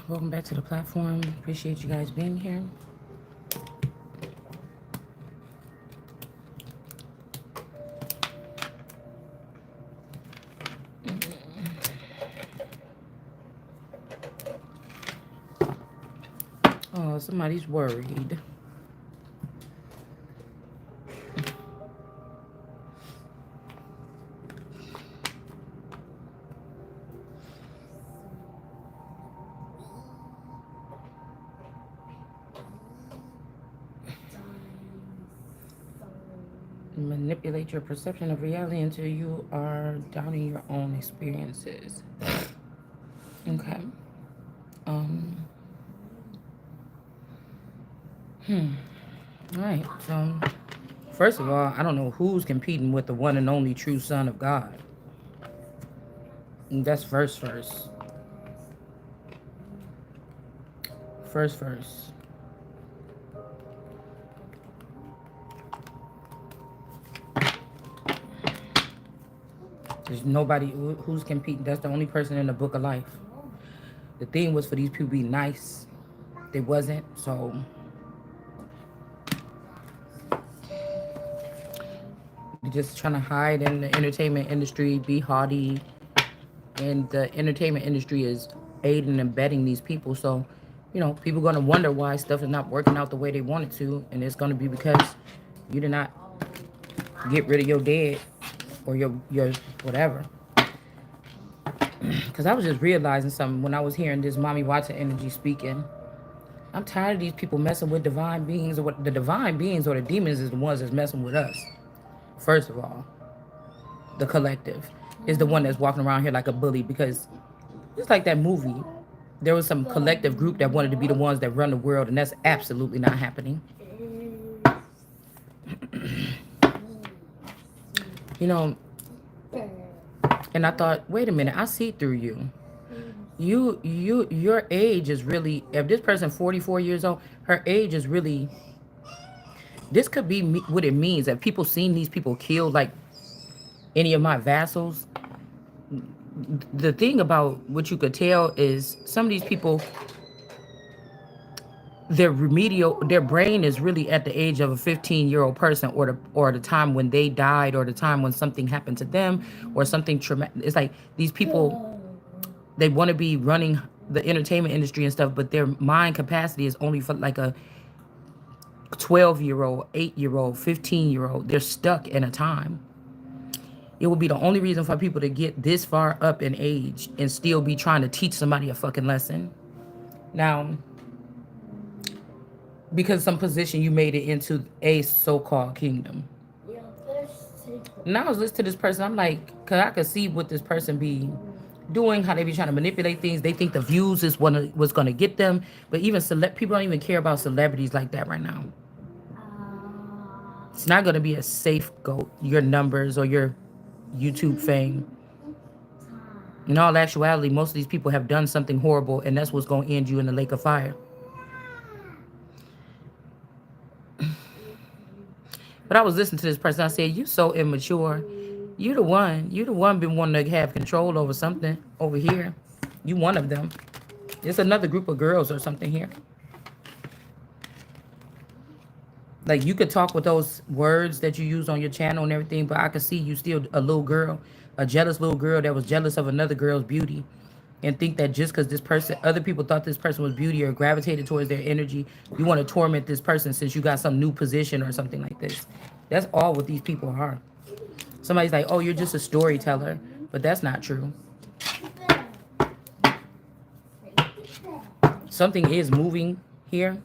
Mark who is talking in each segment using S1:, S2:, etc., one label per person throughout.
S1: Welcome back to the platform. Appreciate you guys being here. Oh, somebody's worried. Manipulate your perception of reality until you are doubting your own experiences. Okay. Um. All right. So, first of all, I don't know who's competing with the one and only true Son of God. And that's first. First. There's nobody who's competing. That's the only person in the book of life. The thing was for these people to be nice. They wasn't. So they're just trying to hide in the entertainment industry, be haughty. And the entertainment industry is aiding and abetting these people. So, people are going to wonder why stuff is not working out the way they want it to. And it's going to be because you did not get rid of your dead or your whatever. Because I was just realizing something when I was hearing this Mommy Watson energy speaking. I'm tired of these people messing with divine beings. Or what the divine beings or the demons is the ones that's messing with us. First of all, the collective is the one that's walking around here like a bully, because it's like that movie. There was some collective group that wanted to be the ones that run the world, and that's absolutely not happening. You know, and I thought, wait a minute, I see through you. Your age is really, if this person 44 years old, her age is really, this could be what it means. That people seen these people killed, like any of my vassals. The thing about what you could tell is some of these people, their brain is really at the age of a 15-year-old person, or the time when they died, or the time when something happened to them, or something traumatic. It's like these people, they want to be running the entertainment industry and stuff, but their mind capacity is only for like a 12-year-old, 8-year-old, 15-year-old. They're stuck in a time. It would be the only reason for people to get this far up in age and still be trying to teach somebody a fucking lesson. Now, because some position you made it into a so-called kingdom. And I was listening to this person, I'm like, cause I could see what this person be doing, how they be trying to manipulate things. They think the views is what's gonna get them. But even people don't even care about celebrities like that right now. It's not gonna be a safe goat, your numbers or your YouTube fame. In all actuality, most of these people have done something horrible, and that's what's gonna end you in the lake of fire. But I was listening to this person. I said, "You so immature. You the one. You the one been wanting to have control over something over here. You one of them. It's another group of girls or something here. Like you could talk with those words that you use on your channel and everything, but I could see you still a little girl, a jealous little girl that was jealous of another girl's beauty, and think that just because this person, other people thought this person was beauty or gravitated towards their energy, you want to torment this person since you got some new position or something like this. That's all what these people are. Somebody's like, oh, you're just a storyteller, but that's not true. Something is moving here.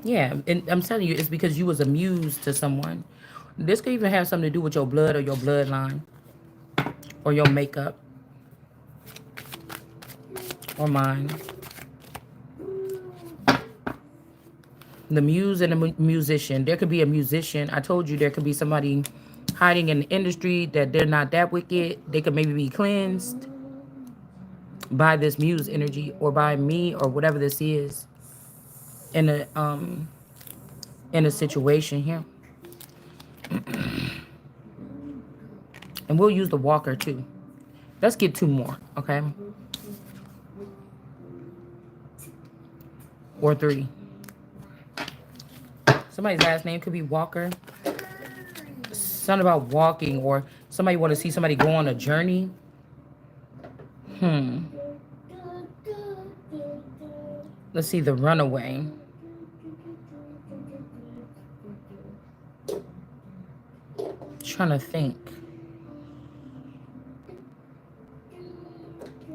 S1: Yeah, and I'm telling you, it's because you was a muse to someone. This could even have something to do with your blood or your bloodline or your makeup or mine. The muse and the musician. There could be a musician. I told you there could be somebody hiding in the industry that they're not that wicked. They could maybe be cleansed by this muse energy or by me or whatever this is in a situation here. And we'll use the walker too. Let's get two more, okay? or 3. Somebody's last name could be Walker. Something about walking, or somebody want to see somebody go on a journey. Hmm. Let's see, the runaway. Trying to think.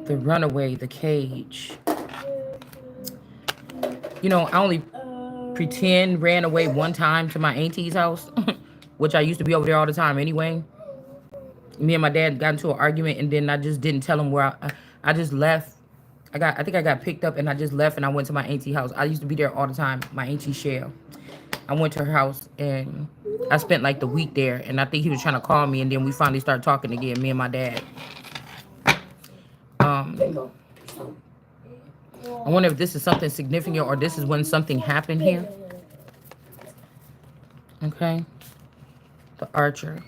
S1: The runaway, the cage. You know, I only pretend ran away one time to my auntie's house, which I used to be over there all the time anyway. Me and my dad got into an argument, and then I just didn't tell him where I just left. I think I got picked up, and I just left, and I went to my auntie house. I used to be there all the time. My auntie Shell. I went to her house, and I spent like the week there, and I think he was trying to call me, and then we finally started talking again, me and my dad. Um, I wonder if this is something significant, or this is when something happened here. Okay. The Archer.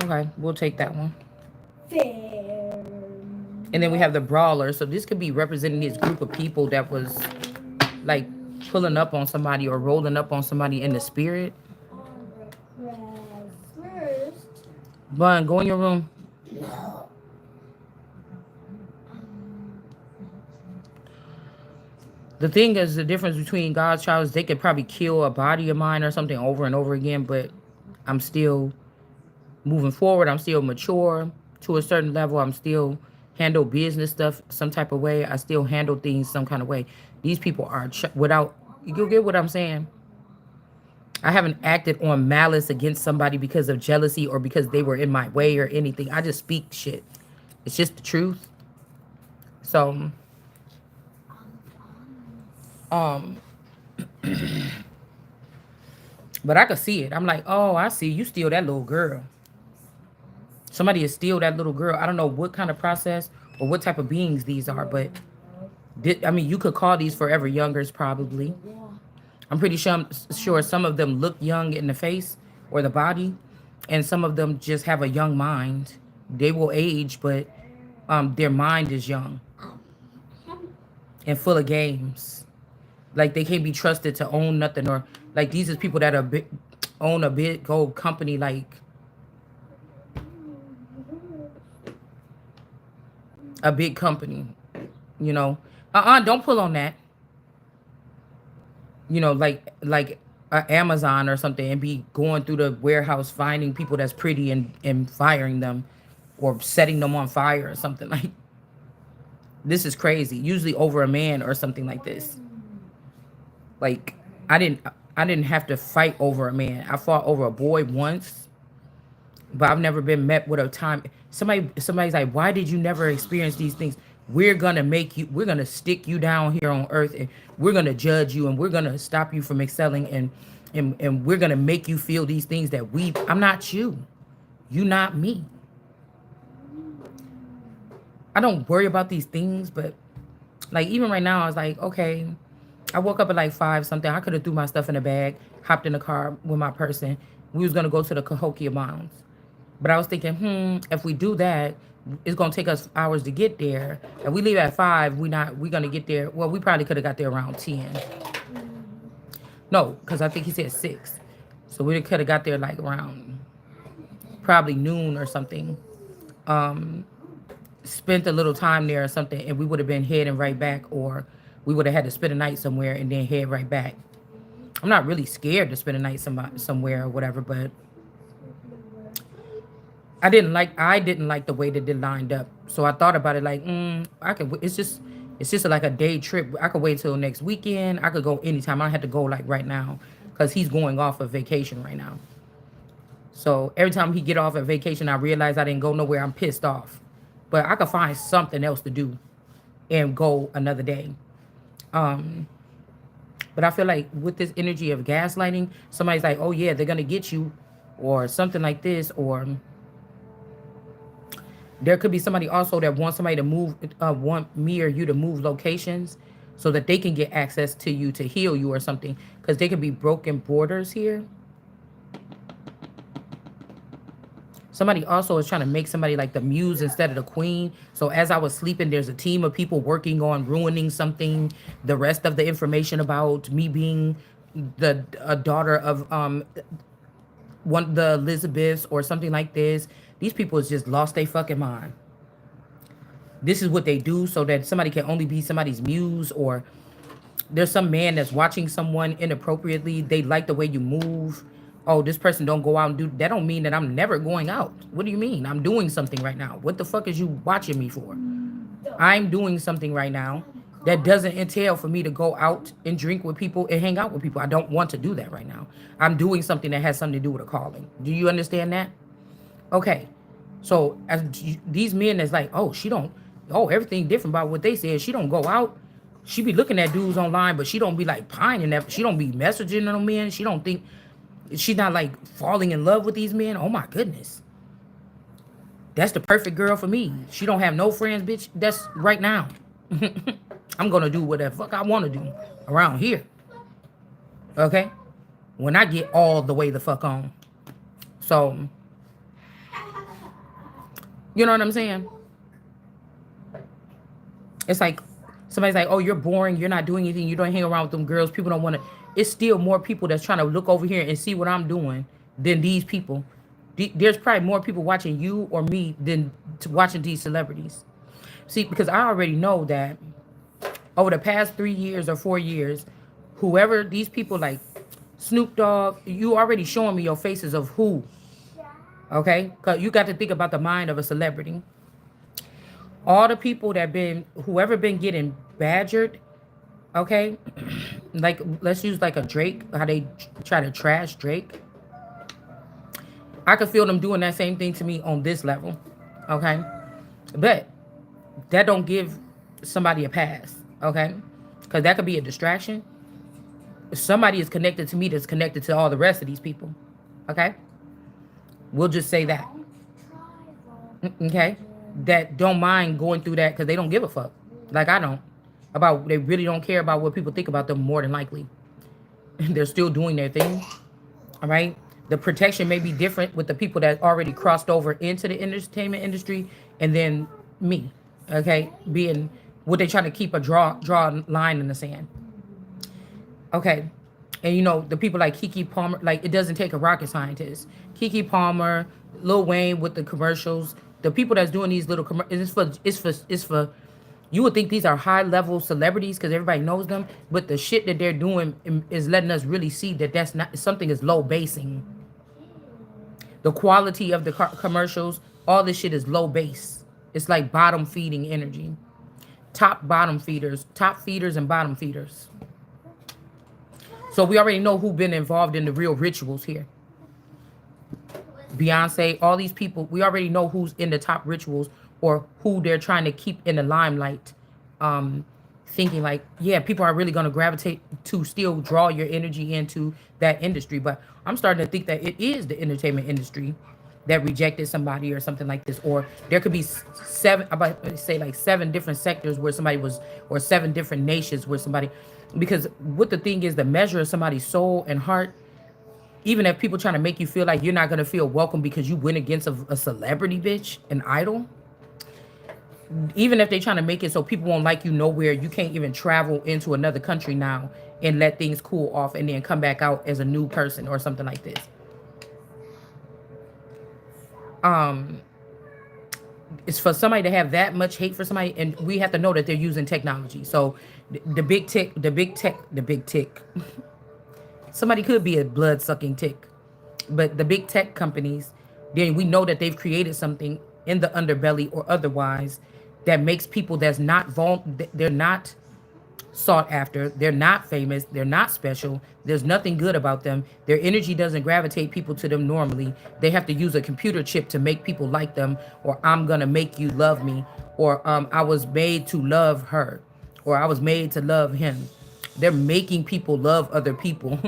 S1: Okay, we'll take that one. And then we have the Brawler. So this could be representing this group of people that was like pulling up on somebody or rolling up on somebody in the spirit. Bun, go in your room. The thing is, the difference between God's child is they could probably kill a body of mine or something over and over again, but I'm still moving forward. I'm still mature to a certain level. I'm still handle business stuff some type of way. I still handle things some kind of way. These people are without, you get what I'm saying? I haven't acted on malice against somebody because of jealousy or because they were in my way or anything. I just speak shit. It's just the truth. So, um, but I could see it. I'm like, oh, I see. You steal that little girl. Somebody is steal that little girl. I don't know what kind of process or what type of beings these are, but I mean, you could call these forever youngers probably. I'm pretty sure some of them look young in the face or the body, and some of them just have a young mind. They will age, but their mind is young and full of games. Like they can't be trusted to own nothing, or like these is people that are own a big old company, like a big company, you know. Don't pull on that. You know, like Amazon or something, and be going through the warehouse finding people that's pretty and firing them or setting them on fire or something. Like this is crazy. Usually over a man or something like this. Like I didn't have to fight over a man. I fought over a boy once, but I've never been met with a time. Somebody's like, why did you never experience these things? We're gonna stick you down here on earth, and we're gonna judge you, and we're gonna stop you from excelling, and we're gonna make you feel these things that I'm not you. You not me. I don't worry about these things, but like even right now, I was like, okay, I woke up at like 5 something. I could have threw my stuff in a bag, hopped in the car with my person. We was gonna go to the Cahokia Mounds. But I was thinking, if we do that, it's gonna take us hours to get there. And we leave at 5, we're gonna get there. Well, we probably could have got there around 10. No, because I think he said 6. So we could have got there like around probably noon or something. Spent a little time there or something, and we would have been heading right back, or we would have had to spend a night somewhere and then head right back. I'm not really scared to spend a night somewhere or whatever, but I didn't like the way that they lined up. So I thought about it like, I could. It's just like a day trip. I could wait till next weekend. I could go anytime. I don't have to go like right now, because he's going off of vacation right now. So every time he get off of vacation, I realize I didn't go nowhere. I'm pissed off, but I could find something else to do and go another day. Um, but I feel like with this energy of gaslighting, somebody's like, oh yeah, they're gonna get you, or something like this, or there could be somebody also that wants somebody to move, want me or you to move locations so that they can get access to you to heal you or something. Because there could be broken borders here. Somebody also is trying to make somebody like the muse instead of the queen. So as I was sleeping, there's a team of people working on ruining something. The rest of the information about me being the a daughter of one of the Elizabeths or something like this. These people has just lost their fucking mind. This is what they do so that somebody can only be somebody's muse, or there's some man that's watching someone inappropriately. They like the way you move. Oh, this person don't go out and do that. Don't mean that I'm never going out. What do you mean? I'm doing something right now. What the fuck is you watching me for? I'm doing something right now that doesn't entail for me to go out and drink with people and hang out with people. I don't want to do that right now. I'm doing something that has something to do with a calling. Do you understand that? Okay. So as these men that's like, oh, she don't, oh, everything different about what they said. She don't go out. She be looking at dudes online, but she don't be like pining that. She don't be messaging them men. She don't think, she's not like falling in love with these men. Oh my goodness. That's the perfect girl for me. She don't have no friends, bitch. That's right now. I'm gonna do whatever fuck I wanna do around here. Okay? When I get all the way the fuck on. So, you know what I'm saying? It's like somebody's like, oh, you're boring, you're not doing anything, you don't hang around with them girls, people don't wanna. It's still more people that's trying to look over here and see what I'm doing than these people. There's probably more people watching you or me than watching these celebrities. See, because I already know that over the past 3 years or 4 years, whoever these people like Snoop Dogg, you already showing me your faces of who. Okay? Because you got to think about the mind of a celebrity. All the people that been, whoever been getting badgered, okay? Like, let's use like a Drake, how they try to trash Drake. I could feel them doing that same thing to me on this level. Okay? But that don't give somebody a pass. Okay? Because that could be a distraction. Somebody is connected to me that's connected to all the rest of these people. Okay? We'll just say that. Okay? That don't mind going through that because they don't give a fuck. Like I don't. They really don't care about what people think about them more than likely. They're still doing their thing. All right? The protection may be different with the people that already crossed over into the entertainment industry and then me. Okay? Being what they trying to keep a draw line in the sand. Okay. And you know, the people like Keke Palmer, like it doesn't take a rocket scientist. Keke Palmer, Lil Wayne with the commercials, the people that's doing these little commercials, it's for, you would think these are high level celebrities because everybody knows them, but the shit that they're doing is letting us really see that that's not, something is low basing. The quality of the commercials, all this shit is low base. It's like bottom feeding energy. Top feeders and bottom feeders. So we already know who's been involved in the real rituals here. Beyonce, all these people, we already know who's in the top rituals or who they're trying to keep in the limelight. Thinking like, yeah, people are really going to gravitate to still draw your energy into that industry. But I'm starting to think that it is the entertainment industry that rejected somebody or something like this. Or there could be seven different sectors where somebody was, or 7 different nations where somebody, because what the thing is, the measure of somebody's soul and heart, even if people trying to make you feel like you're not going to feel welcome because you went against a celebrity, bitch, an idol, even if they trying to make it so people won't like you nowhere, you can't even travel into another country now and let things cool off and then come back out as a new person or something like this. It's for somebody to have that much hate for somebody, and we have to know that they're using technology. So the big tick. Somebody could be a blood-sucking tick, but the big tech companies, then we know that they've created something in the underbelly or otherwise that makes people that's not they're not sought after, they're not famous, they're not special, there's nothing good about them, their energy doesn't gravitate people to them normally, they have to use a computer chip to make people like them, or I'm gonna make you love me, or I was made to love her, or I was made to love him. They're making people love other people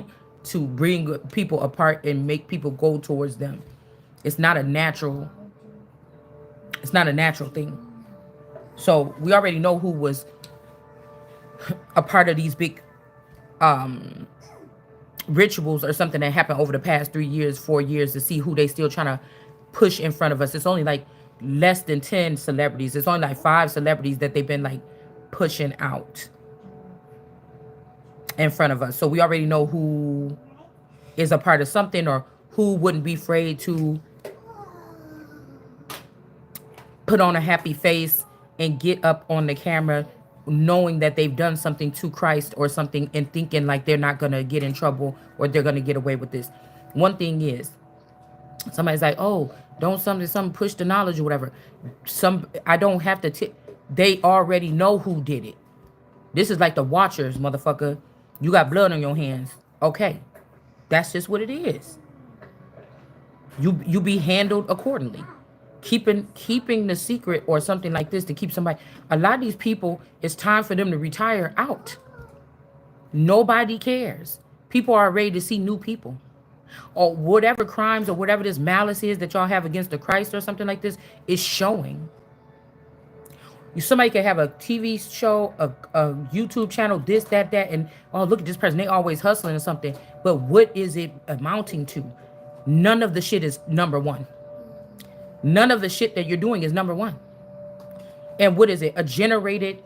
S1: to bring people apart and make people go towards them. It's not a natural thing. So we already know who was a part of these big rituals or something that happened over the past 3 years, 4 years, to see who they still trying to push in front of us. It's only like less than 10 celebrities. It's only like 5 celebrities that they've been like pushing out in front of us. So we already know who is a part of something, or who wouldn't be afraid to put on a happy face and get up on the camera knowing that they've done something to Christ or something, and thinking like they're not going to get in trouble or they're going to get away with this. One thing is, somebody's like, oh, don't something push the knowledge or whatever. I don't have to they already know who did it. This is like the Watchers, motherfucker. You got blood on your hands. Okay. That's just what it is. You be handled accordingly. Keeping the secret or something like this to keep somebody. A lot of these people, it's time for them to retire out. Nobody cares. People are ready to see new people. Or whatever crimes or whatever this malice is that y'all have against the Christ or something like this is showing. Somebody can have a TV show, a YouTube channel, this, that, and oh, look at this person. They always hustling or something. But what is it amounting to? None of the shit is number one. None of the shit that you're doing is number one. And what is it? A generated,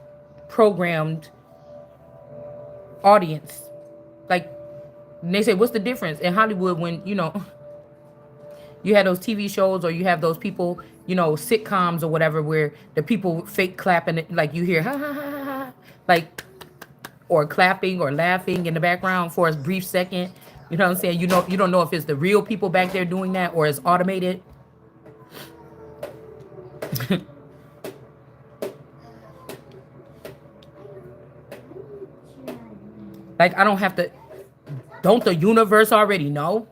S1: programmed audience. Like, they say, what's the difference in Hollywood when, you have those TV shows, or you have those people, sitcoms or whatever, where the people fake clapping, like you hear, ha, ha, ha, ha, ha, like, or clapping or laughing in the background for a brief second. You know what I'm saying? You don't know if it's the real people back there doing that or it's automated. Like, I don't have to. Don't the universe already know?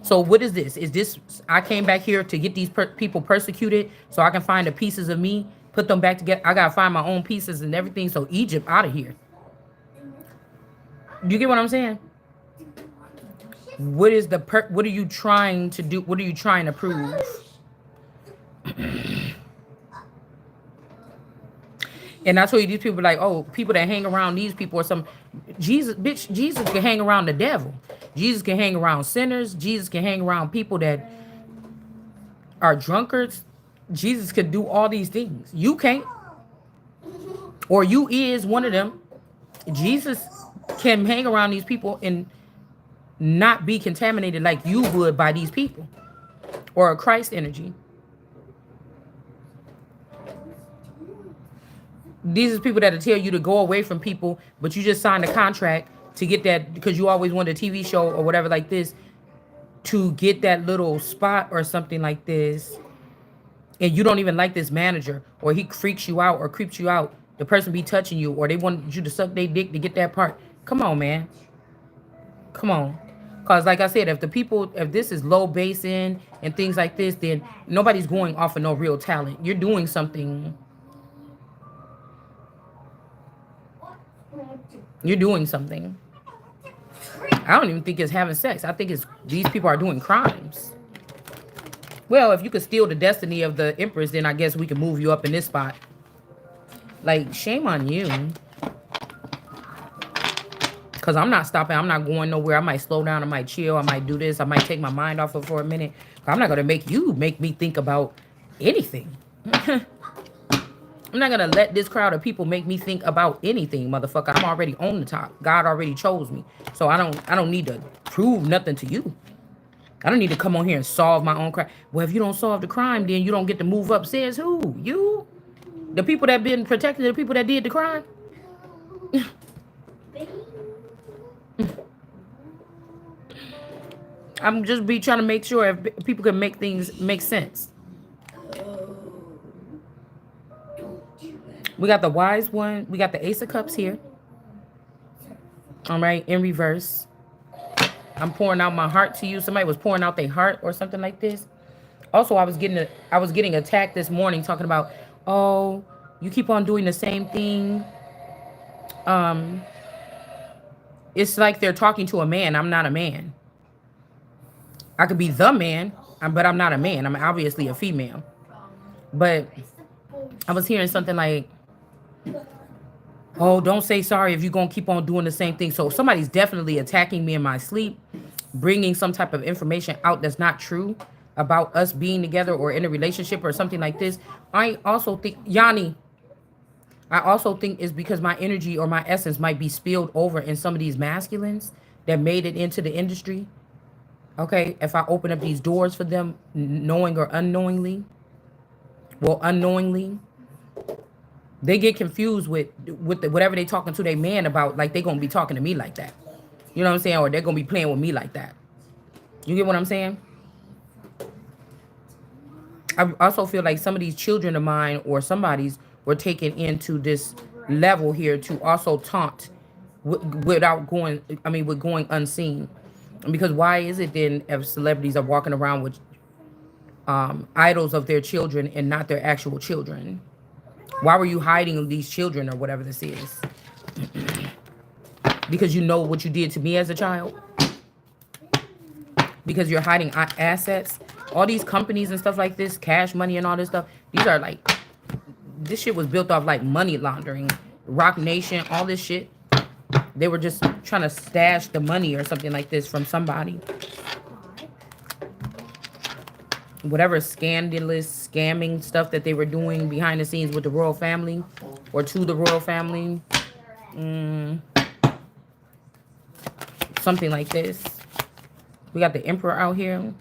S1: So what is this? Is this, I came back here to get these people persecuted so I can find the pieces of me, put them back together. I got to find my own pieces and everything. So Egypt out of here. You get what I'm saying? What is what are you trying to do? What are you trying to prove? And I told you, these people like, oh, people that hang around these people or some. Jesus can hang around the devil. Jesus can hang around sinners. Jesus can hang around people that are drunkards. Jesus could do all these things. You can't. Or you is one of them. Jesus can hang around these people and not be contaminated like you would by these people. Or a Christ energy. These are people that'll tell you to go away from people, but you just signed a contract to get that because you always wanted a TV show or whatever like this, to get that little spot or something like this. And you don't even like this manager, or he freaks you out or creeps you out. The person be touching you, or they want you to suck their dick to get that part. Come on, man. Come on. Because like I said, if this is low basin and things like this, then nobody's going off of no real talent. You're doing something. You're doing something. I don't even think it's having sex. I think it's these people are doing crimes. Well, if you could steal the destiny of the Empress, then I guess we can move you up in this spot. Like, shame on you. Because I'm not stopping. I'm not going nowhere. I might slow down. I might chill. I might do this. I might take my mind off it for a minute. I'm not going to make me think about anything. I'm not going to let this crowd of people make me think about anything, motherfucker. I'm already on the top. God already chose me. So I don't need to prove nothing to you. I don't need to come on here and solve my own crime. Well, if you don't solve the crime, then you don't get to move up. Says who? You? The people that been protecting the people that did the crime? I'm just trying to make sure if people can make things make sense. We got the wise one. We got the Ace of Cups here. All right, in reverse. I'm pouring out my heart to you. Somebody was pouring out their heart or something like this. Also, I was getting attacked this morning talking about, oh, you keep on doing the same thing. It's like they're talking to a man. I'm not a man. I could be the man, but I'm not a man. I'm obviously a female. But I was hearing something like, oh, don't say sorry if you're going to keep on doing the same thing. So somebody's definitely attacking me in my sleep, bringing some type of information out that's not true. about us being together or in a relationship or something like this, I also think, Yanni, I also think it's because my energy or my essence might be spilled over in some of these masculines that made it into the industry. Okay, if I open up these doors for them, knowing or unknowingly, well, unknowingly, they get confused with whatever they talking to their man about, like they gonna be talking to me like that. You know what I'm saying? Or they're gonna be playing with me like that. You get what I'm saying? I also feel like some of these children of mine or somebody's were taken into this level here to also taunt without going, I mean, with going unseen. Because why is it then if celebrities are walking around with idols of their children and not their actual children? Why were you hiding these children or whatever this is? Because you know what you did to me as a child? Because you're hiding assets? All these companies and stuff like this, cash money and all this stuff, these are like, this shit was built off like money laundering. Rock Nation, all this shit. They were just trying to stash the money or something like this from somebody. Whatever scandalous, scamming stuff that they were doing behind the scenes with the royal family or to the royal family. Something like this. We got the emperor out here.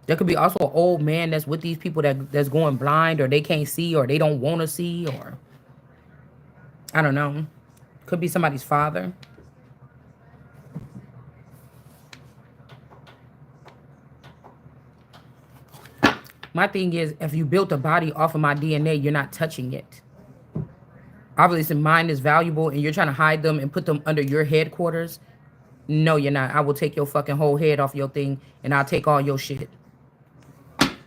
S1: There could be also an old man that's with these people that's going blind or they can't see or they don't want to see or I don't know. Could be somebody's father. My thing is, if you built a body off of my DNA, you're not touching it. Obviously, mine is valuable and you're trying to hide them and put them under your headquarters. No, you're not. I will take your fucking whole head off your thing and I'll take all your shit.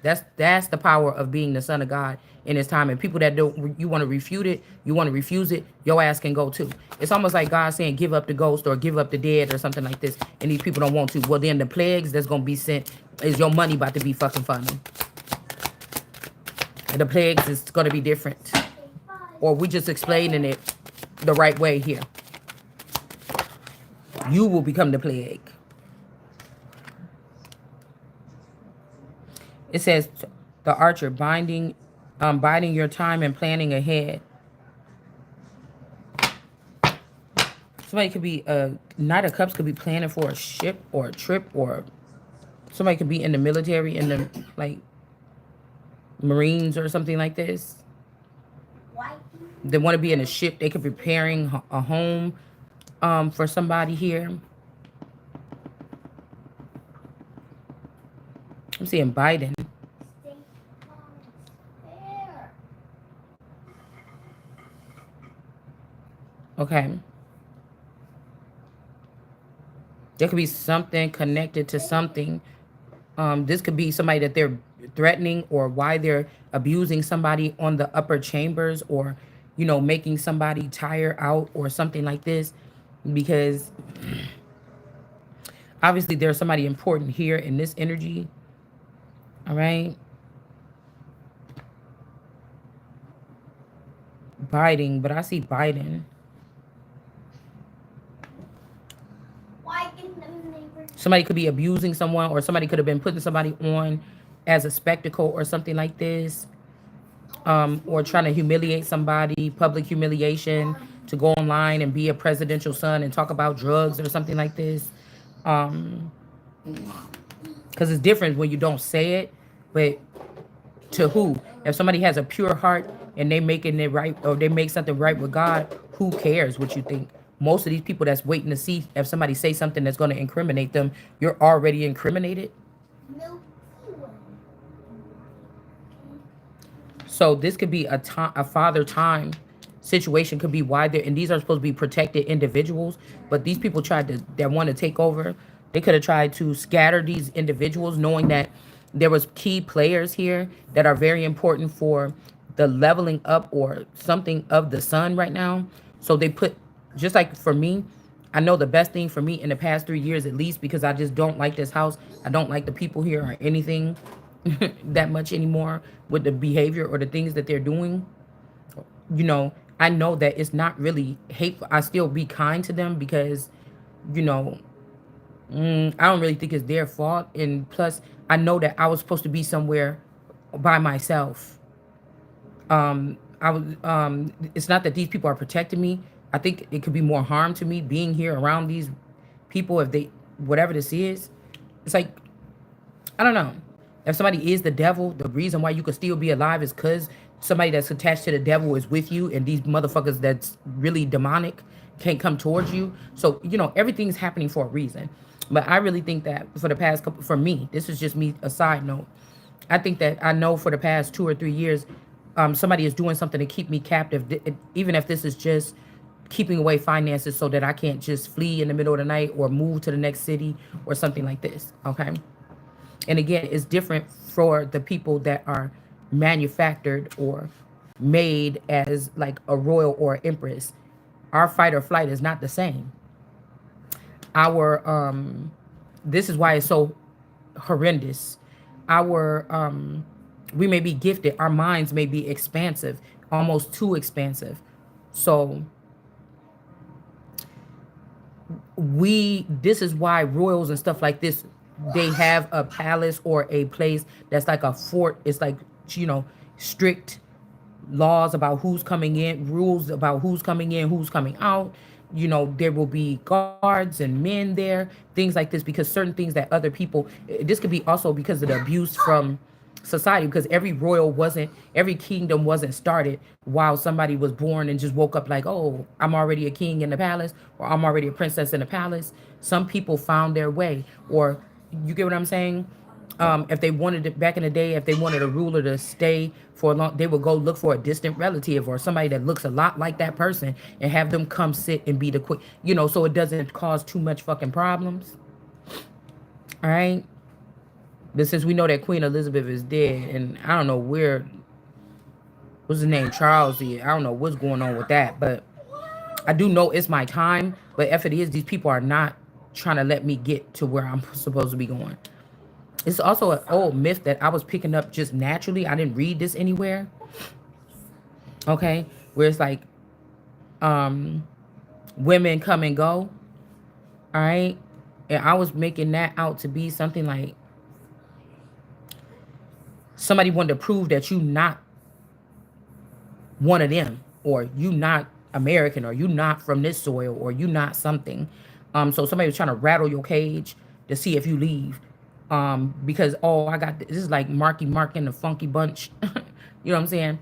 S1: That's the power of being the son of God in his time. And people that don't, you want to refute it, you want to refuse it, your ass can go too. It's almost like God saying, give up the ghost or give up the dead or something like this. And these people don't want to. Well, then the plagues that's going to be sent is your money about to be fucking funny. And the plagues is going to be different. Or we just explaining it the right way here. You will become the plague. It says the archer biding your time and planning ahead. Somebody could be Knight of Cups could be planning for a ship or a trip, or somebody could be in the military, in the like Marines or something like this. They want to be in a ship. They could be preparing a home for somebody here. I'm seeing Biden. Okay. There could be something connected to something. This could be somebody that they're threatening or why they're abusing somebody on the upper chambers or, you know, making somebody tire out or something like this. Because obviously there's somebody important here in this energy. All right. Biden, but I see Biden. Somebody could be abusing someone, or somebody could have been putting somebody on as a spectacle or something like this. Or trying to humiliate somebody, public humiliation, to go online and be a presidential son and talk about drugs or something like this. Because it's different when you don't say it, but to who? If somebody has a pure heart and they making it right, or they make something right with God, who cares what you think? Most of these people that's waiting to see if somebody say something that's going to incriminate them, you're already incriminated. So this could be a father time situation, could be why they're, and these are supposed to be protected individuals, but these people that want to take over, they could have tried to scatter these individuals, knowing that there was key players here that are very important for the leveling up or something of the sun right now. So they put, just like for me, I know the best thing for me in the past 3 years, at least, because I just don't like this house. I don't like the people here or anything that much anymore with the behavior or the things that they're doing. You know, I know that it's not really hateful. I still be kind to them because, you know, I don't really think it's their fault. And plus, I know that I was supposed to be somewhere by myself. I was. It's not that these people are protecting me. I think it could be more harm to me being here around these people if they, whatever this is. It's like, I don't know. If somebody is the devil, the reason why you could still be alive is because somebody that's attached to the devil is with you, and these motherfuckers that's really demonic can't come towards you. So, everything's happening for a reason. But I really think that for the past couple, for me, this is just me, a side note. I think that I know for the past 2 or 3 years, somebody is doing something to keep me captive, even if this is just keeping away finances so that I can't just flee in the middle of the night or move to the next city or something like this. Okay. And again, it's different for the people that are manufactured or made as like a royal or empress. Our fight or flight is not the same. Our This is why it's so horrendous. Our We may be gifted, our minds may be expansive, almost too expansive. So this is why royals and stuff like this, they have a palace or a place that's like a fort. It's like, strict laws about who's coming in, rules about who's coming in, who's coming out. There will be guards and men there, things like this, because certain things that other people, this could be also because of the abuse from society, because every kingdom wasn't started while somebody was born and just woke up like, oh, I'm already a king in the palace, or I'm already a princess in the palace. Some people found their way, or you get what I'm saying. If they wanted it back in the day, if they wanted a ruler to stay for a long, they would go look for a distant relative or somebody that looks a lot like that person and have them come sit and be the quick, so it doesn't cause too much fucking problems. All right. But since we know that Queen Elizabeth is dead, and I don't know what's his name, Charles is, I don't know what's going on with that, but I do know it's my time. But if it is, these people are not trying to let me get to where I'm supposed to be going. It's also an old myth that I was picking up just naturally. I didn't read this anywhere. Okay, where it's like women come and go. All right, and I was making that out to be something like somebody wanted to prove that you not one of them, or you not American, or you not from this soil, or you not something. So somebody was trying to rattle your cage to see if you leave. Because I got this is like Marky Mark and the Funky Bunch. You know what I'm saying?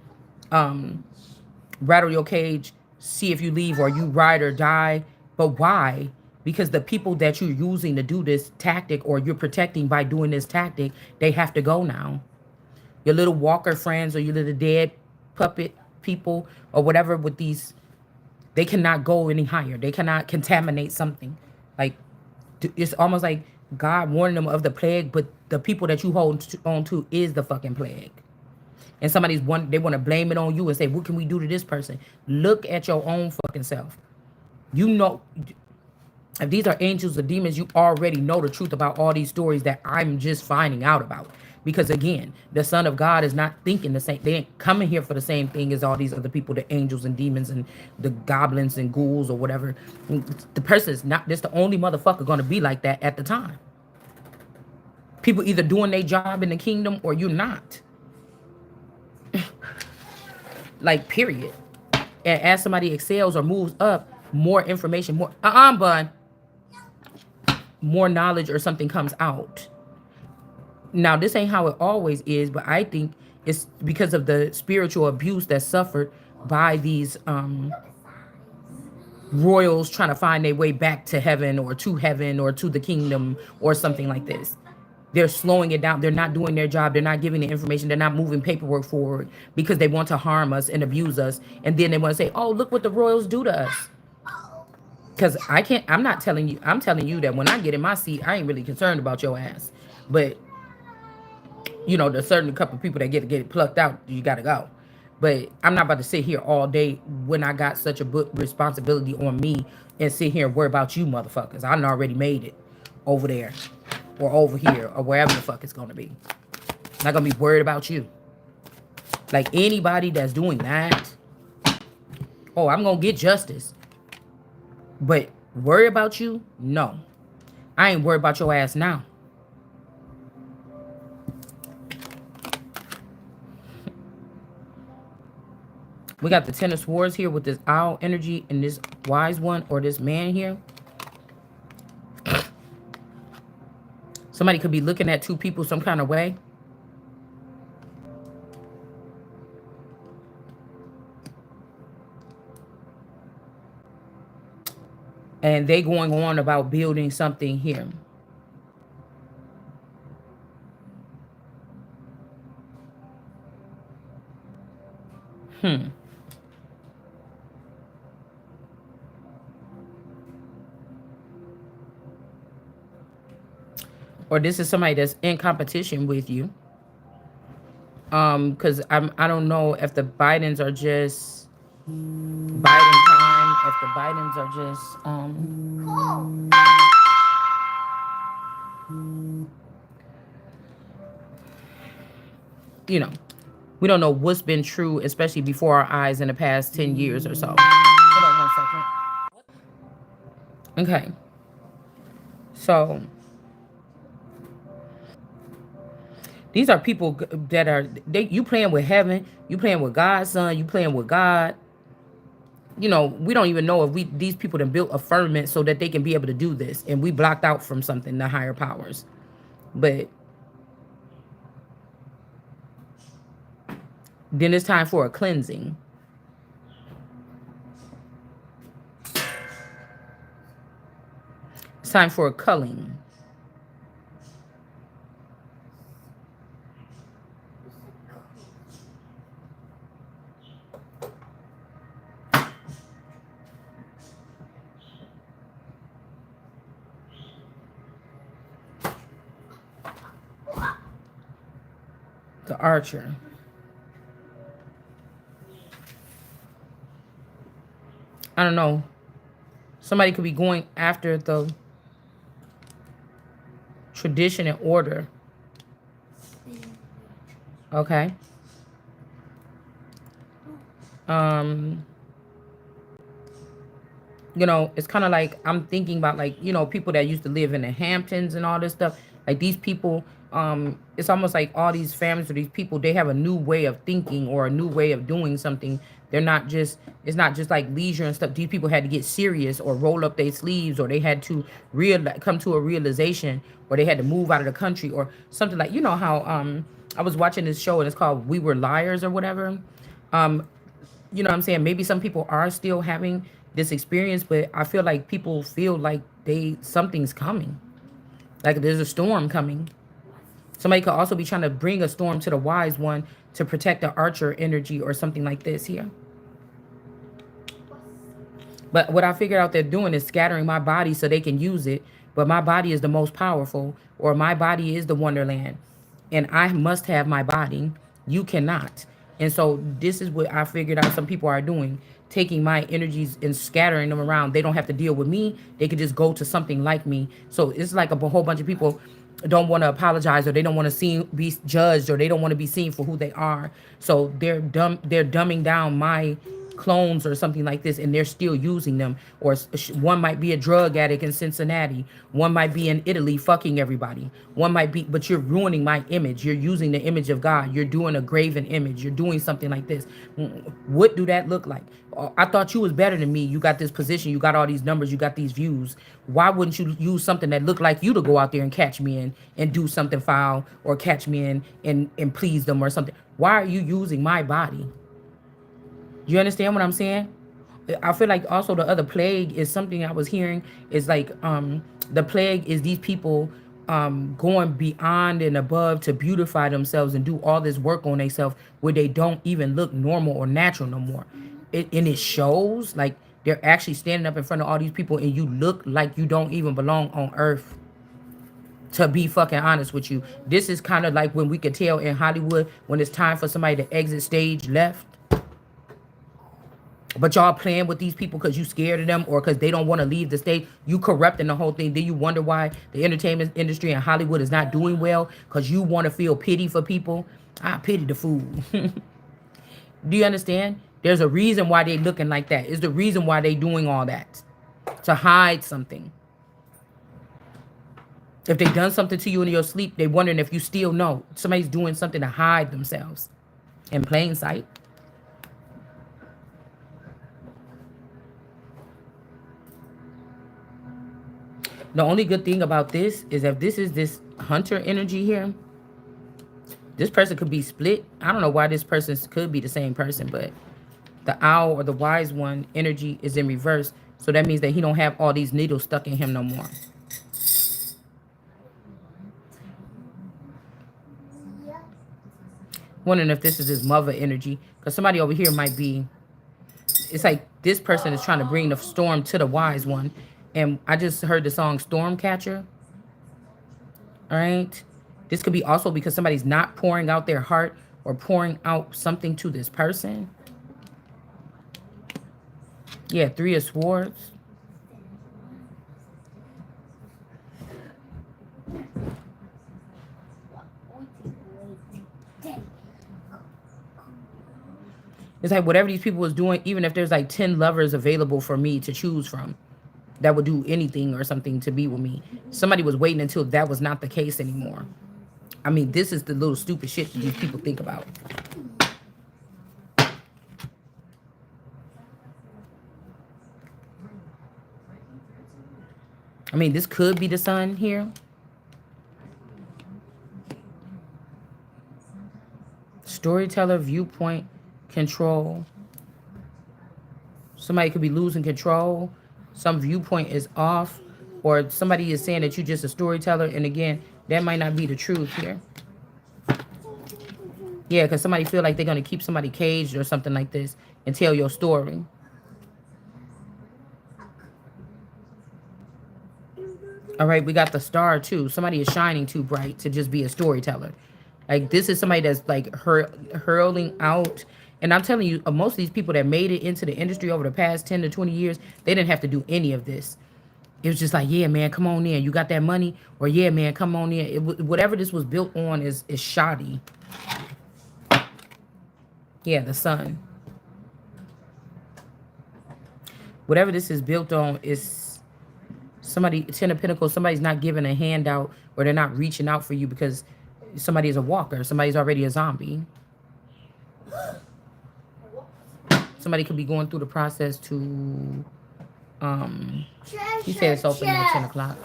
S1: Rattle your cage, see if you leave, or you ride or die. But why? Because the people that you're using to do this tactic, or you're protecting by doing this tactic, they have to go now. Your little walker friends, or your little dead puppet people, or whatever, with these, they cannot go any higher. They cannot contaminate something. Like, it's almost like God warned them of the plague, but the people that you hold on to is the fucking plague. And they want to blame it on you and say, what can we do to this person? Look at your own fucking self. If these are angels or demons, you already know the truth about all these stories that I'm just finding out about. Because again, the Son of God is not thinking the same. They ain't coming here for the same thing as all these other people, the angels and demons and the goblins and ghouls or whatever. The person is not, this the only motherfucker going to be like that at the time. People either doing their job in the kingdom or you're not. Like, period. And as somebody excels or moves up, more information, more knowledge or something comes out. Now, this ain't how it always is, but I think it's because of the spiritual abuse that's suffered by these royals trying to find their way back to heaven or to the kingdom or something like this. They're slowing it down. They're not doing their job. They're not giving the information. They're not moving paperwork forward because they want to harm us and abuse us. And then they want to say, oh, look what the royals do to us. Because I'm not telling you, I'm telling you that when I get in my seat, I ain't really concerned about your ass. But, there's certain couple of people that get plucked out, you got to go. But I'm not about to sit here all day when I got such a responsibility on me and sit here and worry about you motherfuckers. I done already made it over there or over here or wherever the fuck it's going to be. I'm not going to be worried about you. Like, anybody that's doing that, oh, I'm going to get justice. But worry about you? No. I ain't worried about your ass now. We got the Ten of Swords here with this owl energy and this wise one or this man here. Somebody could be looking at two people some kind of way. And they going on about building something here. Or this is somebody that's in competition with you. Because I don't know if the Bidens are just Biden time, if the Bidens are just you know, we don't know what's been true, especially before our eyes in the past 10 years or so. Hold on 1 second. Okay. So these are people that are you playing with heaven, you playing with God's son, you playing with God. You know, we don't even know if these people have built a firmament so that they can be able to do this, and we blocked out from something, the higher powers. But then it's time for a cleansing. It's time for a culling. The archer. I don't know. Somebody could be going after the tradition and order. Okay. You know, it's kind of like I'm thinking about, like, you know, people that used to live in the Hamptons and all this stuff. Like these people, it's almost like all these families or these people, they have a new way of thinking or a new way of doing something. They're not just, it's not just like leisure and stuff. These people had to get serious or roll up their sleeves, or they had to come to a realization, or they had to move out of the country or something. Like, you know how I was watching this show and it's called We Were Liars or whatever. You know what I'm saying? Maybe some people are still having this experience, but I feel like people feel like something's coming. Like there's a storm coming. Somebody could also be trying to bring a storm to the wise one to protect the archer energy or something like this here. But what I figured out they're doing is scattering my body so they can use it. But my body is the most powerful, or my body is the wonderland. And I must have my body. You cannot. And so this is what I figured out some people are doing, taking my energies and scattering them around. They don't have to deal with me. They could just go to something like me. So it's like a whole bunch of people don't want to apologize, or they don't want to be judged, or they don't want to be seen for who they are. So they're dumbing down my clones or something like this, and they're still using them. Or one might be a drug addict in Cincinnati, one might be in Italy fucking everybody, one might be, but you're ruining my image. You're using the image of God, you're doing a graven image, you're doing something like this. What do that look like? I thought you was better than me. You got this position, you got all these numbers, you got these views. Why wouldn't you use something that looked like you to go out there and catch me in and do something foul, or catch me in and please them or something? Why are you using my body? You understand what I'm saying? I feel like also the other plague is something I was hearing is like the plague is these people going beyond and above to beautify themselves and do all this work on themselves where they don't even look normal or natural no more. And it shows, like they're actually standing up in front of all these people and you look like you don't even belong on earth. To be fucking honest with you, this is kind of like when we could tell in Hollywood when it's time for somebody to exit stage left. But y'all playing with these people because you scared of them or because they don't want to leave the stage. You corrupting the whole thing. Then you wonder why the entertainment industry in Hollywood is not doing well, because you want to feel pity for people. I pity the fool. Do you understand? There's a reason why they looking like that. It's the reason why they doing all that. To hide something. If they done something to you in your sleep, they wondering if you still know. Somebody's doing something to hide themselves. In plain sight. The only good thing about this is if this is this hunter energy here, this person could be split. I don't know why this person could be the same person, but the owl or the wise one energy is in reverse. So that means that he don't have all these needles stuck in him no more. Wondering if this is his mother energy. Because somebody over here might be, it's like this person is trying to bring the storm to the wise one. And I just heard the song Storm Catcher. All right. This could be also because somebody's not pouring out their heart or pouring out something to this person. Yeah, Three of Swords. It's like whatever these people was doing, even if there's like 10 lovers available for me to choose from that would do anything or something to be with me. Somebody was waiting until that was not the case anymore. I mean, this is the little stupid shit that these people think about. I mean, this could be the sun here. Storyteller, viewpoint, control. Somebody could be losing control. Some viewpoint is off. Or somebody is saying that you're just a storyteller. And again, that might not be the truth here. Yeah, because somebody feel like they're going to keep somebody caged or something like this and tell your story. All right, we got the star too. Somebody is shining too bright to just be a storyteller. Like this is somebody that's like hurling out. And I'm telling you, most of these people that made it into the industry over the past 10 to 20 years, they didn't have to do any of this. It was just like, yeah, man, come on in. You got that money? Or yeah, man, come on in. Whatever this was built on is shoddy. Yeah, the sun. Whatever this is built on is somebody, 10 of Pentacles, somebody's not giving a handout or they're not reaching out for you because somebody is a walker. Somebody's already a zombie. Somebody could be going through the process to, he said it's open at 10 o'clock.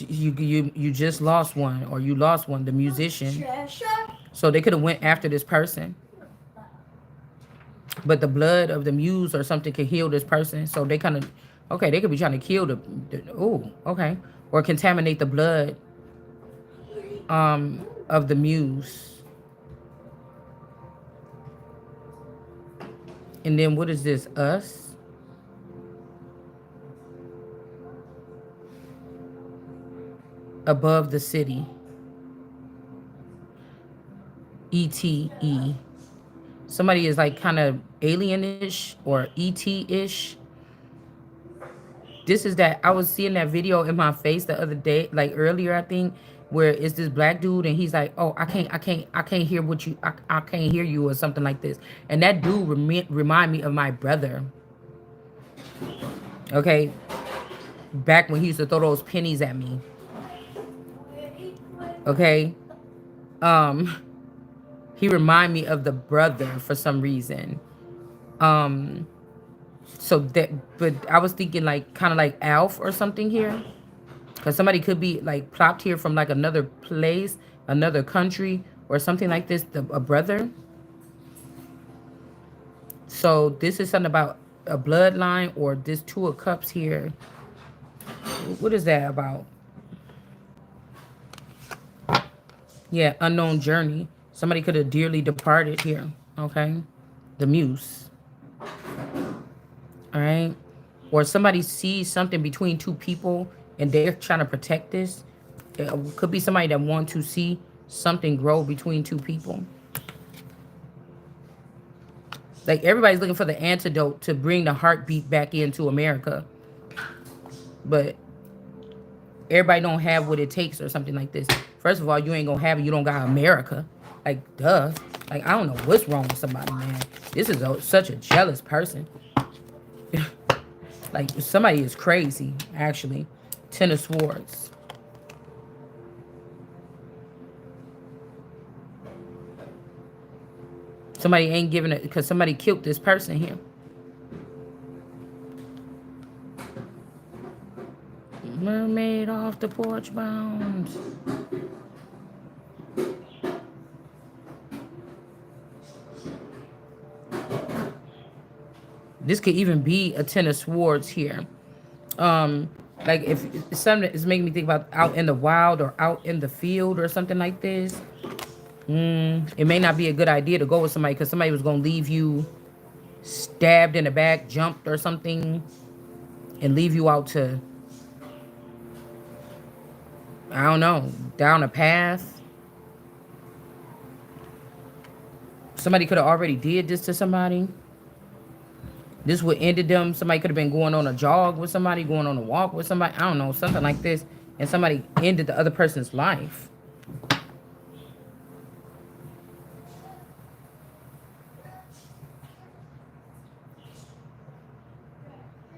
S1: You just lost one, or you lost one, the musician. So they could have went after this person. But the blood of the muse or something could heal this person. So they kind of, okay, they could be trying to kill oh, okay. Or contaminate the blood of the muse. And then what is this? Us? Above the city. ETE. Somebody is like kind of alienish or ET-ish. This is that, I was seeing that video in my face the other day, like earlier, I think, where it's this black dude and he's like, oh, I can't hear what you, I can't hear you or something like this. And that dude remind me of my brother. Okay. Back when he used to throw those pennies at me. Okay. He remind me of the brother for some reason. So that, but I was thinking like kind of like Alf or something here. Because somebody could be like plopped here from like another place, another country or something like this, a brother. So this is something about a bloodline or this Two of Cups here. What is that about? Yeah, unknown journey. Somebody could have dearly departed here. Okay. The muse. All right. Or somebody sees something between two people and they're trying to protect this. It could be somebody that wants to see something grow between two people. Like everybody's looking for the antidote to bring the heartbeat back into America. But everybody don't have what it takes or something like this. First of all, you ain't gonna have it. You don't got America. Like, duh. Like, I don't know what's wrong with somebody, man. This is such a jealous person. Like, somebody is crazy, actually. 10 of Swords. Somebody ain't giving it because somebody killed this person here. off the porch bound. This could even be a ten of swords here. Um, like if something is making me think about out in the wild or out in the field or something like this. It may not be a good idea to go with somebody because somebody was gonna leave you stabbed in the back, jumped or something, and leave you out to, I don't know, down a path. Somebody could have already did this to somebody. This would ended them. Somebody could have been going on a jog with somebody, going on a walk with somebody. I don't know, something like this. And somebody ended the other person's life.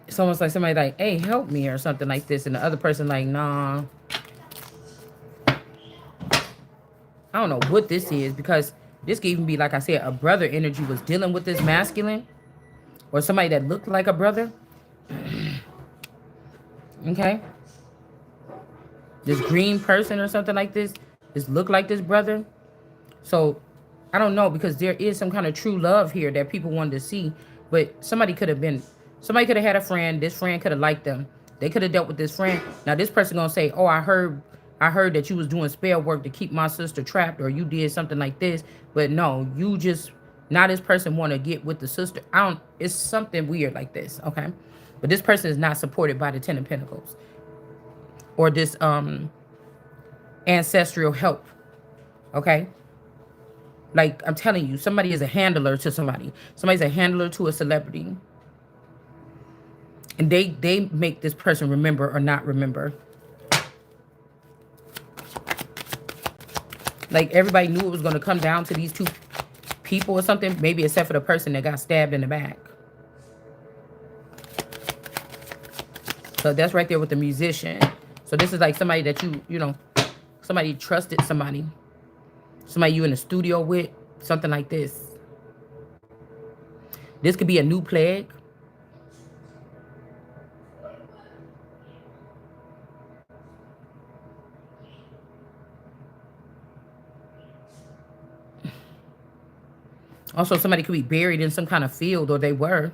S1: It's almost like somebody like, hey, help me or something like this. And the other person like, nah. I don't know what this is because this could even be, like I said, a brother energy was dealing with this masculine or somebody that looked like a brother. Okay. This green person or something like this look like this brother. So I don't know because there is some kind of true love here that people wanted to see, but somebody could have had a friend. This friend could have liked them. They could have dealt with this friend. Now this person gonna say, "Oh, I heard that you was doing spell work to keep my sister trapped, or you did something like this." But no, you just now this person want to get with the sister. I don't. It's something weird like this, okay? But this person is not supported by the Ten of Pentacles or this ancestral help, okay? Like I'm telling you, somebody is a handler to somebody. Somebody's a handler to a celebrity. And they make this person remember or not remember. Like everybody knew it was going to come down to these two people or something. Maybe except for the person that got stabbed in the back. So that's right there with the musician. So this is like somebody that you know, somebody trusted somebody. Somebody you in the studio with. Something like this. This could be a new plague. Also, somebody could be buried in some kind of field, or they were.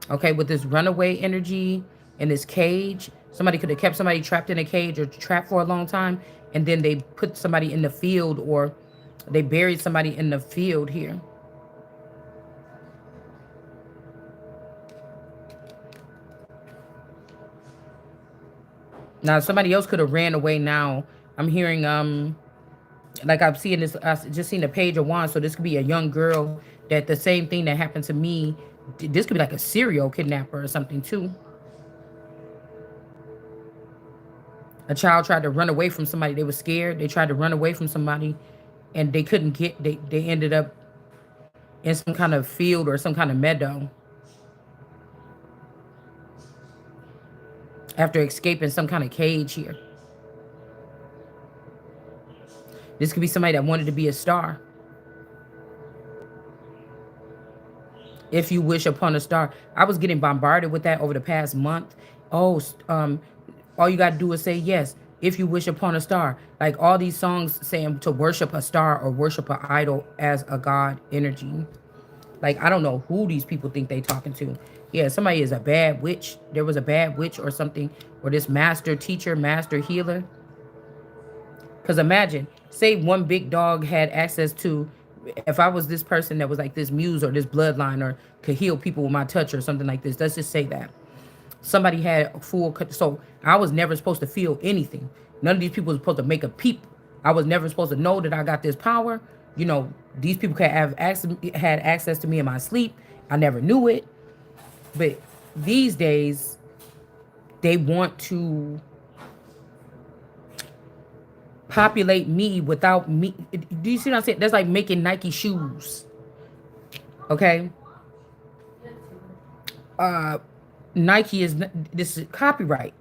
S1: Okay, with this runaway energy in this cage. Somebody could have kept somebody trapped in a cage or trapped for a long time, and then they put somebody in the field, or they buried somebody in the field here. Now, somebody else could have ran away now. I'm hearing, like I'm seeing this, I just seen the page of wands, so this could be a young girl that the same thing that happened to me, this could be like a serial kidnapper or something too. A child tried to run away from somebody. They were scared. They tried to run away from somebody and they couldn't get, they ended up in some kind of field or some kind of meadow after escaping some kind of cage here. This could be somebody that wanted to be a star. If you wish upon a star. I was getting bombarded with that over the past month. Oh, all you got to do is say yes. If you wish upon a star. Like all these songs saying to worship a star or worship an idol as a god energy. Like, I don't know who these people think they talking to. Yeah, somebody is a bad witch. There was a bad witch or something. Or this master teacher, master healer. Because imagine, say one big dog had access to, if I was this person that was like this muse or this bloodline or could heal people with my touch or something like this. Let's just say that. Somebody had full, so I was never supposed to feel anything. None of these people were supposed to make a peep. I was never supposed to know that I got this power. You know, these people could have had access to me in my sleep. I never knew it. But these days, they want to populate me without me. Do you see what I'm saying? That's like making Nike shoes. Okay? Nike is, this is copyright.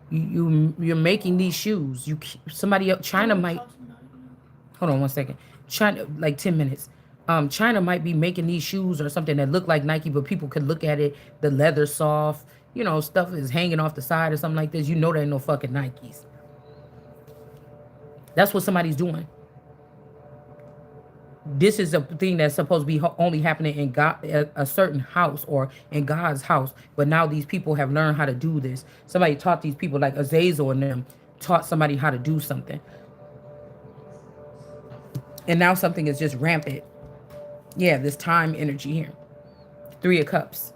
S1: You're making these shoes. Somebody else, China might, hold on one second. China, like 10 minutes. China might be making these shoes or something that look like Nike, but people could look at it, the leather soft, stuff is hanging off the side or something like this, you know there ain't no fucking Nikes. That's what somebody's doing. This is a thing that's supposed to be only happening in God, a certain house or in God's house. But now these people have learned how to do this. Somebody taught these people, like Azazel and them, taught somebody how to do something, and now something is just rampant. Yeah, this time energy here. Three of Cups,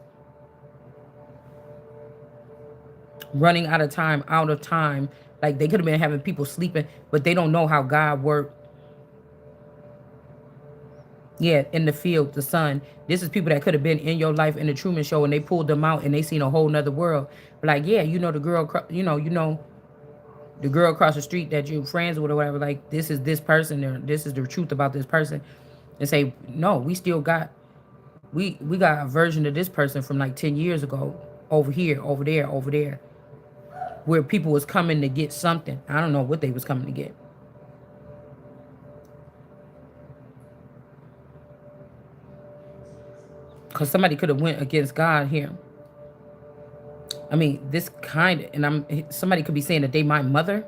S1: running out of time, out of time. Like they could have been having people sleeping, but they don't know how God worked. Yeah, in the field, the sun. This is people that could have been in your life in the Truman Show, and they pulled them out, and they seen a whole nother world. Like, yeah, the girl, the girl across the street that you friends with or whatever. Like, this is this person, or this is the truth about this person, and say, no, we still got, we got a version of this person from like 10 years ago, over here, over there, where people was coming to get something. I don't know what they was coming to get. Because somebody could have went against God here. I mean, this kind of, and somebody could be saying that they my mother.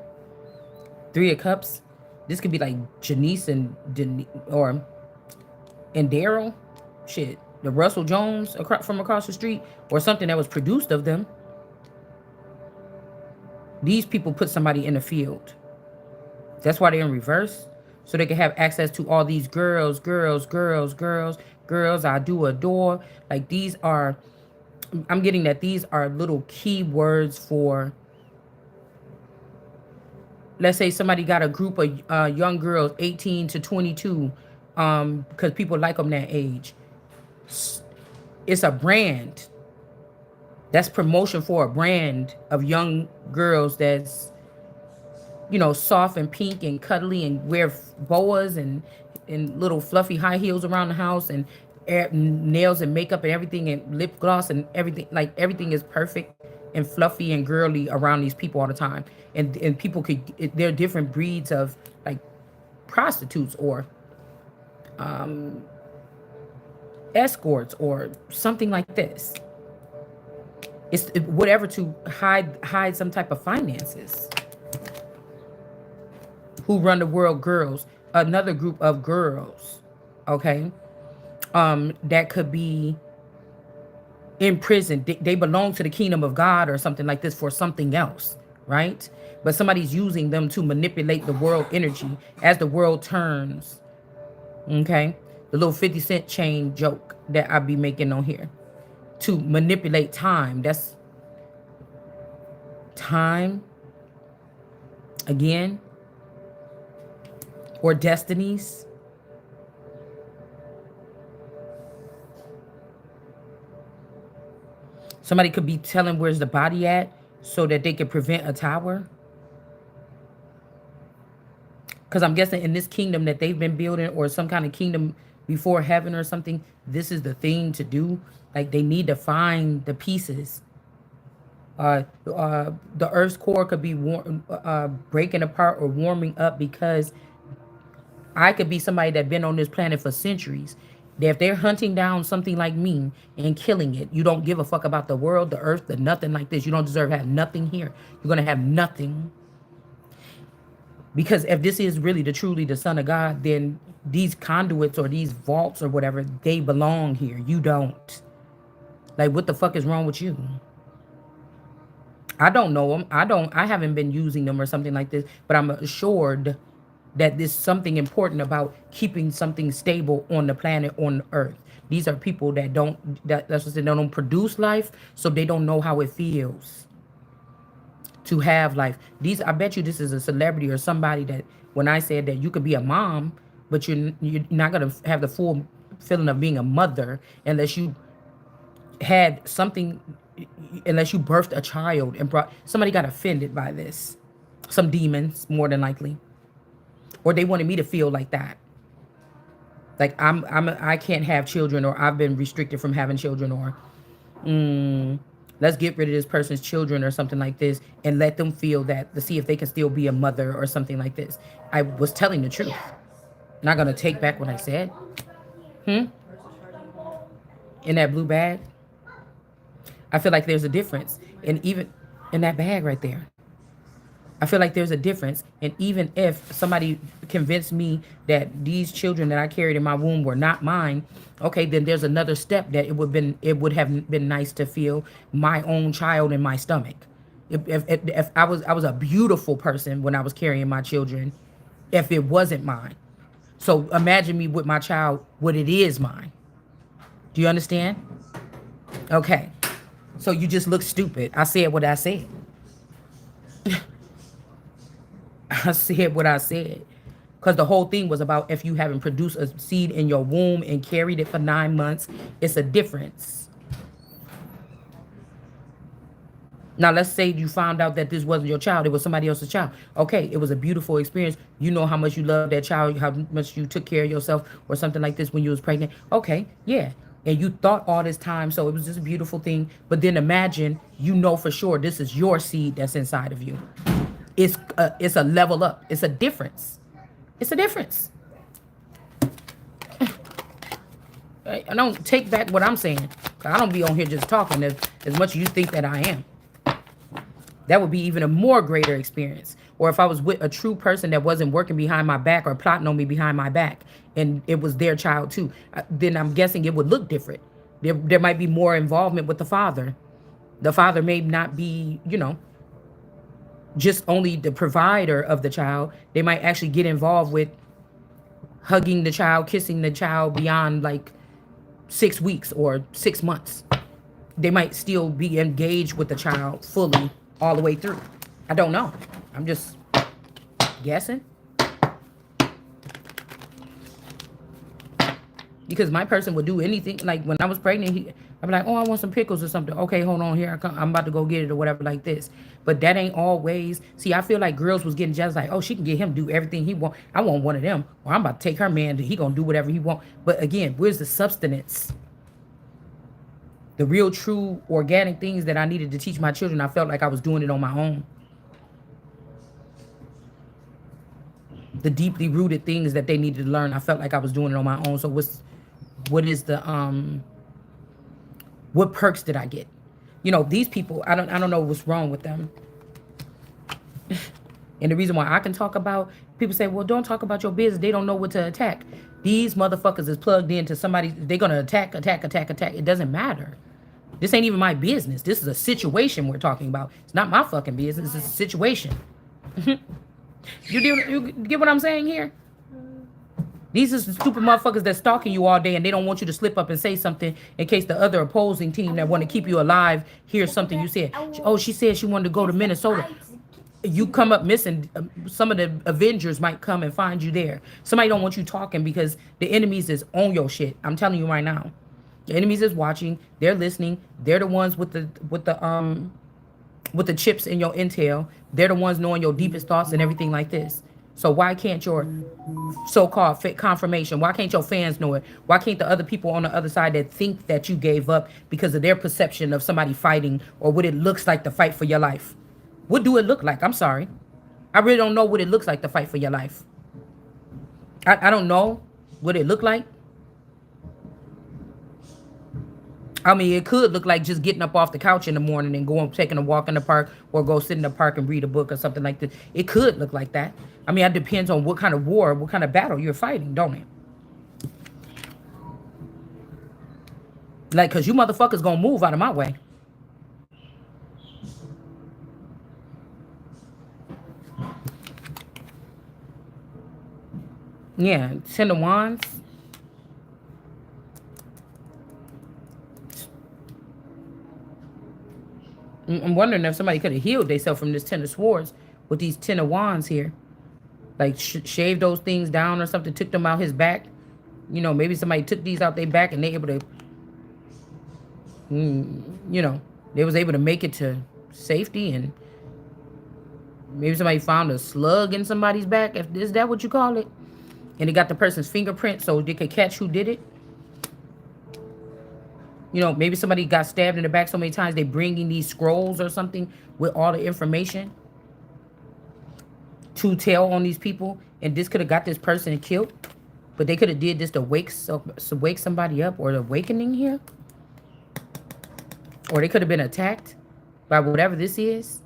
S1: Three of Cups. This could be like Janice and or and Daryl. Shit, the Russell Jones from across the street, or something that was produced of them. These people put somebody in the field. That's why they're in reverse, so they can have access to all these girls, girls, girls, girls, girls. I do adore. Like these are, I'm getting that these are little key words for, let's say somebody got a group of young girls, 18 to 22, because people like them that age. It's a brand. That's promotion for a brand of young girls that's, soft and pink and cuddly and wear boas and little fluffy high heels around the house and nails and makeup and everything and lip gloss and everything. Like everything is perfect and fluffy and girly around these people all the time. And people there are different breeds of like prostitutes or escorts or something like this. It's whatever to hide some type of finances. Who run the world? Girls. Another group of girls. Okay. That could be in prison. They belong to the kingdom of God or something like this for something else, right? But somebody's using them to manipulate the world energy as the world turns. Okay. The little 50 cent chain joke that I be making on here. To manipulate time. That's time. Again. Or destinies. Somebody could be telling where's the body at so that they could prevent a tower. Because I'm guessing in this kingdom that they've been building, or some kind of kingdom before heaven or something, this is the thing to do. Like they need to find the pieces. The Earth's core could be breaking apart or warming up, because I could be somebody that been on this planet for centuries. That if they're hunting down something like me and killing it, you don't give a fuck about the world, the earth, the nothing like this. You don't deserve to have nothing here. You're gonna have nothing. Because if this is really truly the Son of God, then these conduits or these vaults or whatever, they belong here. You don't. Like, what the fuck is wrong with you? I don't know them. I haven't been using them or something like this, but I'm assured that there's something important about keeping something stable on the planet, on the earth. These are people that that's what they don't produce life, so they don't know how it feels to have life. I bet you this is a celebrity or somebody that, when I said that you could be a mom, but you're not gonna have the full feeling of being a mother unless you had something, unless you birthed a child and somebody got offended by this. Some demons, more than likely. Or they wanted me to feel like that. Like I can't have children, or I've been restricted from having children, or let's get rid of this person's children or something like this, and let them feel that, to see if they can still be a mother or something like this. I was telling the truth. Not gonna take back what I said. In that blue bag. I feel like there's a difference. And even in that bag right there, I feel like there's a difference. And even if somebody convinced me that these children that I carried in my womb were not mine, okay, then there's another step that it would have been nice to feel my own child in my stomach. If I was a beautiful person when I was carrying my children, if it wasn't mine. So imagine me with my child, what it is mine. Do you understand? Okay. So you just look stupid. I said what I said. I said what I said. Because the whole thing was about if you haven't produced a seed in your womb and carried it for 9 months, it's a difference. Now, let's say you found out that this wasn't your child, it was somebody else's child. Okay, it was a beautiful experience. You know how much you love that child, how much you took care of yourself or something like this when you was pregnant. Okay, yeah. And you thought all this time, so it was just a beautiful thing. But then imagine, you know for sure this is your seed that's inside of you. It's a level up. It's a difference. It's a difference. I don't take back what I'm saying. I don't be on here just talking as much as you think that I am. That would be even a more greater experience. Or if I was with a true person that wasn't working behind my back or plotting on me behind my back, and it was their child too, then I'm guessing it would look different. There might be more involvement with the father. The father may not be, just only the provider of the child. They might actually get involved with hugging the child, kissing the child beyond like 6 weeks or 6 months. They might still be engaged with the child fully all the way through. I don't know. I'm just guessing. Because my person would do anything. Like when I was pregnant, I'd be like, oh, I want some pickles or something. Okay, hold on, here I come. I'm about to go get it or whatever like this. But that ain't always. See, I feel like girls was getting jealous like, oh, she can get him to do everything he want. I want one of them. Or I'm about to take her man. He going to do whatever he want. But again, where's the substance? The real, true, organic things that I needed to teach my children, I felt like I was doing it on my own. The deeply rooted things that they needed to learn, I felt like I was doing it on my own. So what is the what perks did I get? These people, I don't know what's wrong with them. And the reason why I can talk about, people say, well, don't talk about your business. They don't know what to attack. These motherfuckers is plugged into somebody. They're going to attack. It doesn't matter. This ain't even my business. This is a situation we're talking about. It's not my fucking business. It's a situation. You get what I'm saying here? These are the stupid motherfuckers that's stalking you all day and they don't want you to slip up and say something in case the other opposing team that want to keep you alive hears something you said. Oh, she said she wanted to go to Minnesota. You come up missing. Some of the Avengers might come and find you there. Somebody don't want you talking because the enemies is on your shit. I'm telling you right now. The enemies is watching. They're listening. They're the ones with the chips in your intel. They're the ones knowing your deepest thoughts and everything like this. So why can't your so-called confirmation, why can't your fans know it? Why can't the other people on the other side that think that you gave up because of their perception of somebody fighting or what it looks like to fight for your life? What do it look like? I'm sorry. I really don't know what it looks like to fight for your life. I don't know what it looked like. I mean, it could look like just getting up off the couch in the morning and going, taking a walk in the park or go sit in the park and read a book or something like this. It could look like that. I mean, it depends on what kind of war, what kind of battle you're fighting, don't it? Like, because you motherfuckers going to move out of my way. Yeah, Ten of Wands. I'm wondering if somebody could have healed themselves from this Ten of Swords with these Ten of Wands here. Like shaved those things down or something, took them out his back. Maybe somebody took these out their back and they able to, they was able to make it to safety. And maybe somebody found a slug in somebody's back. Is that what you call it? And it got the person's fingerprint so they could catch who did it. Maybe somebody got stabbed in the back so many times they bringing these scrolls or something with all the information to tell on these people. And this could have got this person killed. But they could have did this to wake somebody up or the awakening here. Or they could have been attacked by whatever this is.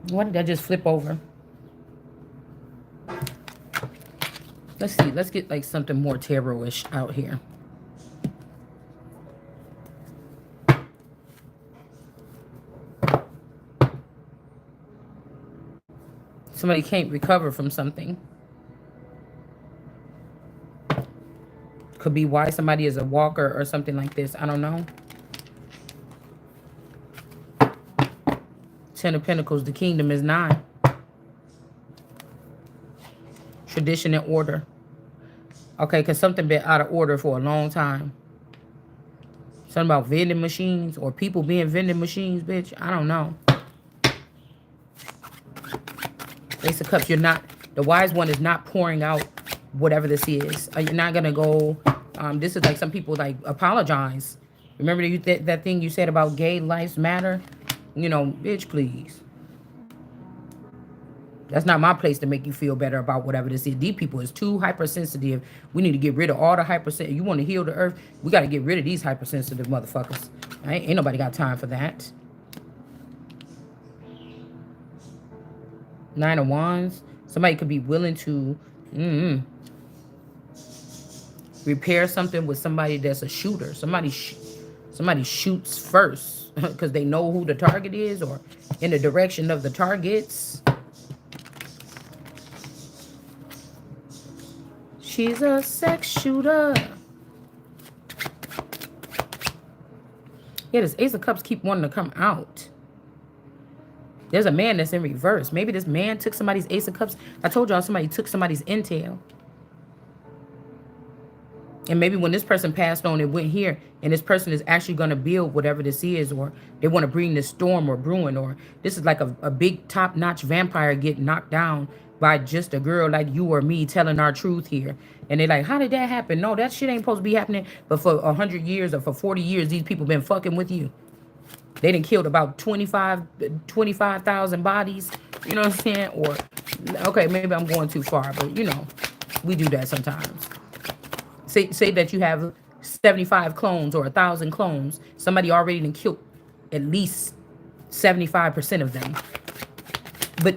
S1: Why did I just flip over? Let's see. Let's get like something more tarot-ish out here. Somebody can't recover from something. Could be why somebody is a walker or something like this. I don't know. Ten of Pentacles, the kingdom is 9. Tradition and order. Okay, because something been out of order for a long time. Something about vending machines or people being vending machines, bitch. I don't know. Ace of Cups, you're not, the wise one is not pouring out whatever this is. You're not going to go, this is like some people like apologize. Remember that thing you said about gay lives matter? You know, bitch, please. That's not my place to make you feel better about whatever this is. These people is too hypersensitive. We need to get rid of all the hypersensitive. You want to heal the earth? We got to get rid of these hypersensitive motherfuckers. Ain't nobody got time for that. 9 of Wands. Somebody could be willing to repair something with somebody that's a shooter. Somebody shoots first because they know who the target is or in the direction of the targets. She's a sex shooter. Yeah, this Ace of Cups keep wanting to come out. There's a man that's in reverse. Maybe this man took somebody's Ace of Cups. I told y'all somebody took somebody's intel. And maybe when this person passed on, it went here. And this person is actually going to build whatever this is. Or they want to bring this storm or brewing. Or this is like a big top-notch vampire getting knocked down by just a girl like you or me telling our truth here. And they're like, how did that happen? No, that shit ain't supposed to be happening. But for 100 years or for 40 years, these people been fucking with you. They done killed about 25,000 bodies. You know what I'm saying? Or, okay, maybe I'm going too far. But, you know, we do that sometimes. Say that you have 75 clones or 1,000 clones. Somebody already done killed at least 75% of them.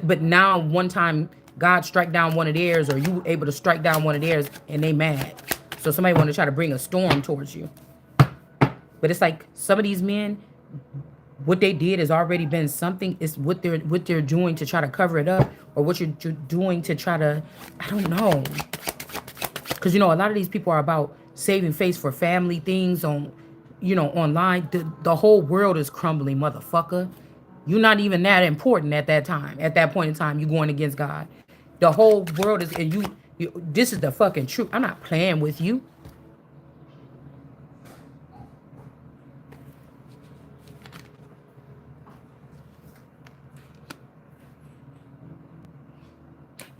S1: But now one time God strike down one of theirs, or you able to strike down one of theirs, and they mad. So somebody want to try to bring a storm towards you. But it's like some of these men, what they did has already been something. It's what they're doing to try to cover it up, or what you're doing to try to, I don't know. Because, you know, a lot of these people are about saving face for family things on, you know, online. The whole world is crumbling, motherfucker. You're not even that important at that time. At that point in time, you're going against God. The whole world is, and you this is the fucking truth. I'm not playing with you.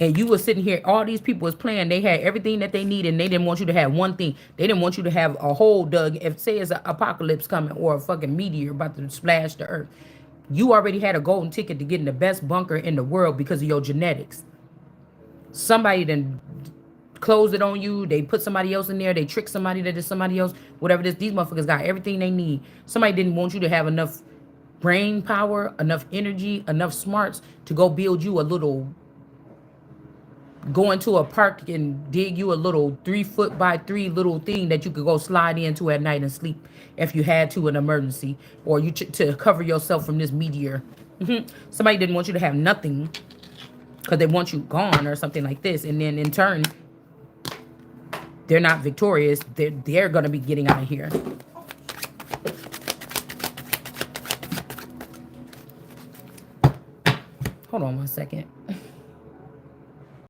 S1: And you were sitting here, all these people was playing, they had everything that they needed, and they didn't want you to have one thing. They didn't want you to have a hole dug, if say it's an apocalypse coming or a fucking meteor about to splash the earth. You already had a golden ticket to get in the best bunker in the world because of your genetics. Somebody then closed it on you. They put somebody else in there. They tricked somebody that is somebody else. Whatever it is, these motherfuckers got everything they need. Somebody didn't want you to have enough brain power, enough energy, enough smarts to go build you a little, go into a park and dig you a little 3-foot by 3 little thing that you could go slide into at night and sleep if you had to in emergency, or you to cover yourself from this meteor. Somebody didn't want you to have nothing because they want you gone or something like this, and then in turn they're not victorious. They're gonna be getting out of here. Hold on one second.